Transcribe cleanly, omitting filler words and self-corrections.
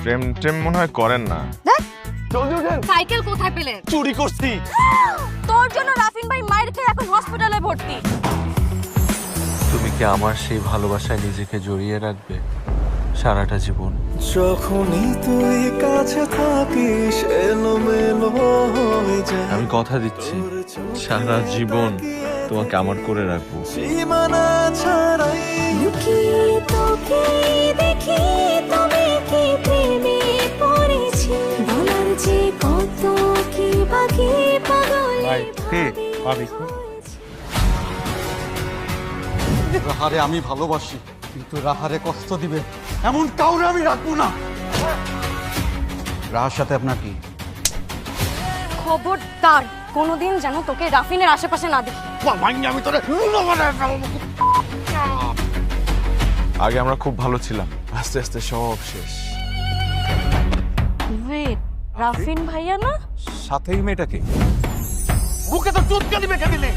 প্রেম টেম মনে হয় করেন না। জলদি উঠেন। সাইকেল কোথায় পেলেন? চুরি করছি। তোর জন্য রাফিন ভাই মায়ের খেয়ে এখন হসপিটালে ভর্তি। তুমি কি আমার সেই ভালোবাসায় নিজেকে জড়িয়ে রাখবে সারাটা জীবন? যখনই তুই কাছে থাকিস এলোমেলো হয়ে যায়। আমি কথা দিচ্ছি সারা জীবন তোমাকে আমার করে রাখবো। সীমানা ছাড়াই লুকিয়ে তোকে দেখি তবে কি প্রেমে পড়েছি বলার যে কত কি বাকি পাগলে রাহারে আমি ভালোবাসি, কিন্তু রাহারে কষ্ট দিবে এমন কাউরে আমি রাখবো না। রাহার সাথে আপনার কি? খবরদার কোনোদিন যেন তোকে রাফিনের আশেপাশে না দেখি। আমি তোরে আগে আমরা খুব ভালো ছিলাম, আস্তে আস্তে সব শেষ। ওয়েট, রাফিন ভাইয়া না? সাথে এই মেয়েটাকে বুকে তো চুটকানি মেখে দিলি।